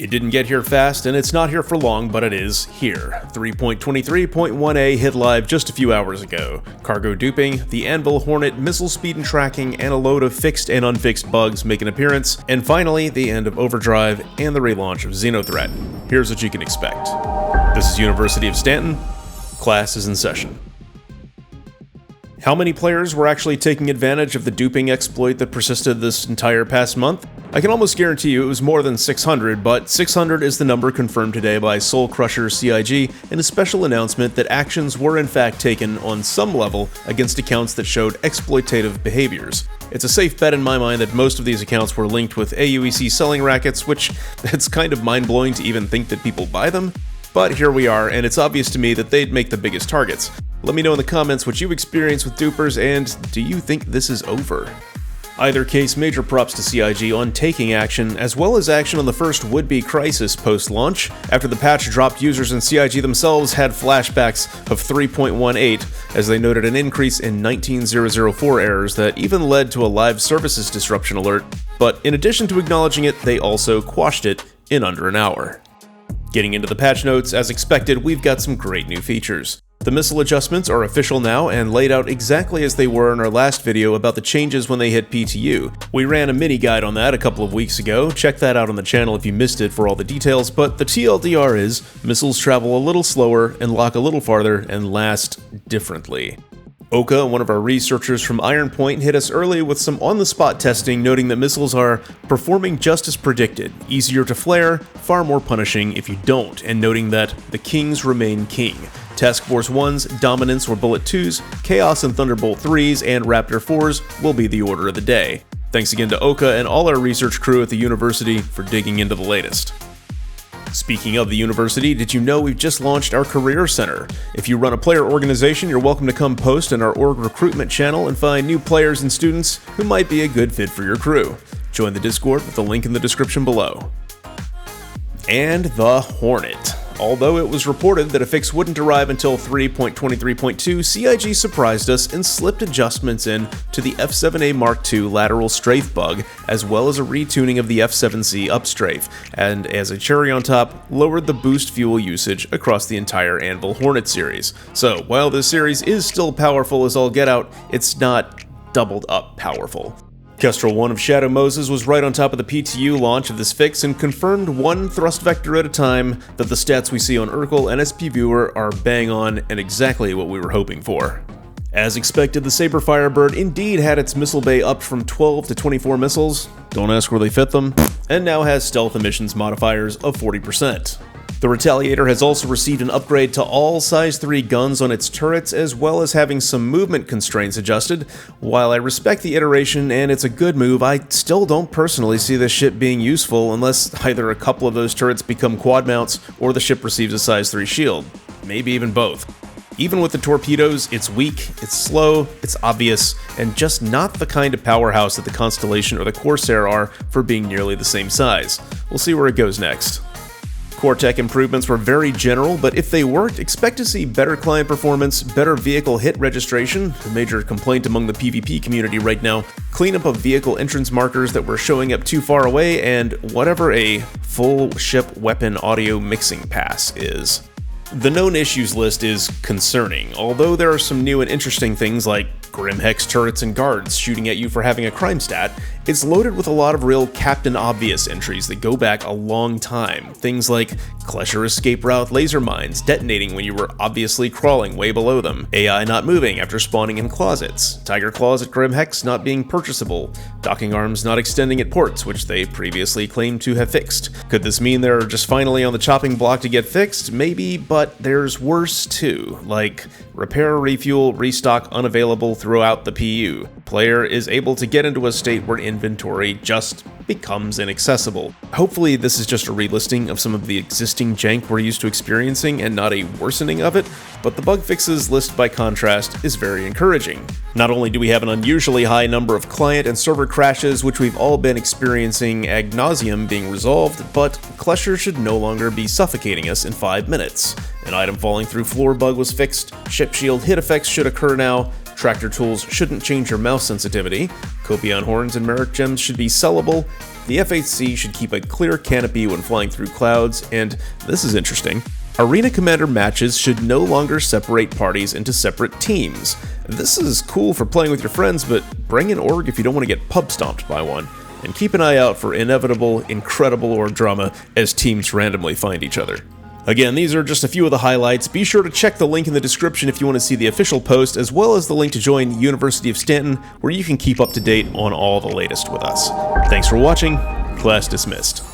It didn't get here fast, and it's not here for long, but it is here. 3.23.1a hit live just a few hours ago. Cargo duping, the Anvil Hornet missile speed and tracking, and a load of fixed and unfixed bugs make an appearance, and finally, the end of Overdrive and the relaunch of Xenothreat. Here's what you can expect. This is University of Stanton. Class is in session. How many players were actually taking advantage of the duping exploit that persisted this entire past month? I can almost guarantee you it was more than 600, but 600 is the number confirmed today by Soul Crusher CIG in a special announcement that actions were in fact taken on some level against accounts that showed exploitative behaviors. It's a safe bet in my mind that most of these accounts were linked with AUEC selling rackets, which it's kind of mind-blowing to even think that people buy them. But here we are, and it's obvious to me that they'd make the biggest targets. Let me know in the comments what you experience with dupers, and do you think this is over? Either case, major props to CIG on taking action, as well as action on the first would-be crisis post-launch. After the patch dropped, users in CIG themselves had flashbacks of 3.18, as they noted an increase in 19004 errors that even led to a live services disruption alert, but in addition to acknowledging it, they also quashed it in under an hour. Getting into the patch notes, as expected, we've got some great new features. The missile adjustments are official now and laid out exactly as they were in our last video about the changes when they hit PTU. We ran a mini guide on that a couple of weeks ago, check that out on the channel if you missed it for all the details, but the TLDR is, missiles travel a little slower and lock a little farther and last differently. Oka, one of our researchers from Iron Point, hit us early with some on-the-spot testing, noting that missiles are performing just as predicted, easier to flare, far more punishing if you don't, and noting that the kings remain king. Task Force 1s, Dominance or Bullet 2s, Chaos and Thunderbolt 3s, and Raptor 4s will be the order of the day. Thanks again to Oka and all our research crew at the university for digging into the latest. Speaking of the university, did you know we've just launched our Career Center? If you run a player organization, you're welcome to come post in our org recruitment channel and find new players and students who might be a good fit for your crew. Join the Discord with the link in the description below. And the Hornet. Although it was reported that a fix wouldn't arrive until 3.23.2, CIG surprised us and slipped adjustments in to the F7A Mark II lateral strafe bug, as well as a retuning of the F7C upstrafe, and as a cherry on top, lowered the boost fuel usage across the entire Anvil Hornet series. So while this series is still powerful as all get out, it's not doubled up powerful. KestrelOne of Shadow Moses was right on top of the PTU launch of this fix and confirmed one thrust vector at a time that the stats we see on Urkel and SP Viewer are bang on and exactly what we were hoping for. As expected, the Sabre Firebird indeed had its missile bay upped from 12 to 24 missiles, don't ask where they fit them, and now has stealth emissions modifiers of 40%. The Retaliator has also received an upgrade to all size 3 guns on its turrets, as well as having some movement constraints adjusted. While I respect the iteration and it's a good move, I still don't personally see this ship being useful unless either a couple of those turrets become quad mounts or the ship receives a size 3 shield. Maybe even both. Even with the torpedoes, it's weak, it's slow, it's obvious, and just not the kind of powerhouse that the Constellation or the Corsair are for being nearly the same size. We'll see where it goes next. Core tech improvements were very general, but if they worked, expect to see better client performance, better vehicle hit registration, a major complaint among the PvP community right now, cleanup of vehicle entrance markers that were showing up too far away, and whatever a full ship weapon audio mixing pass is. The known issues list is concerning, although there are some new and interesting things like Grim Hex turrets and guards shooting at you for having a crime stat. It's loaded with a lot of real Captain Obvious entries that go back a long time. Things like Klesher escape route laser mines detonating when you were obviously crawling way below them, AI not moving after spawning in closets, Tiger Claws at Grim Hex not being purchasable, docking arms not extending at ports, which they previously claimed to have fixed. Could this mean they're just finally on the chopping block to get fixed? Maybe, but there's worse too, like repair, refuel, restock unavailable throughout the PU. Player is able to get into a state where inventory just becomes inaccessible. Hopefully this is just a relisting of some of the existing jank we're used to experiencing and not a worsening of it, but the bug fixes list by contrast is very encouraging. Not only do we have an unusually high number of client and server crashes, which we've all been experiencing ad nauseum being resolved, but Klesher should no longer be suffocating us in 5 minutes. An item falling through floor bug was fixed, ship shield hit effects should occur now, Tractor tools shouldn't change your mouse sensitivity. Copion horns and merit gems should be sellable. The F8C should keep a clear canopy when flying through clouds, and this is interesting. Arena Commander matches should no longer separate parties into separate teams. This is cool for playing with your friends, but bring an org if you don't want to get pub stomped by one. And keep an eye out for inevitable, incredible org drama as teams randomly find each other. Again, these are just a few of the highlights. Be sure to check the link in the description if you want to see the official post, as well as the link to join University of Stanton, where you can keep up to date on all the latest with us. Thanks for watching. Class dismissed.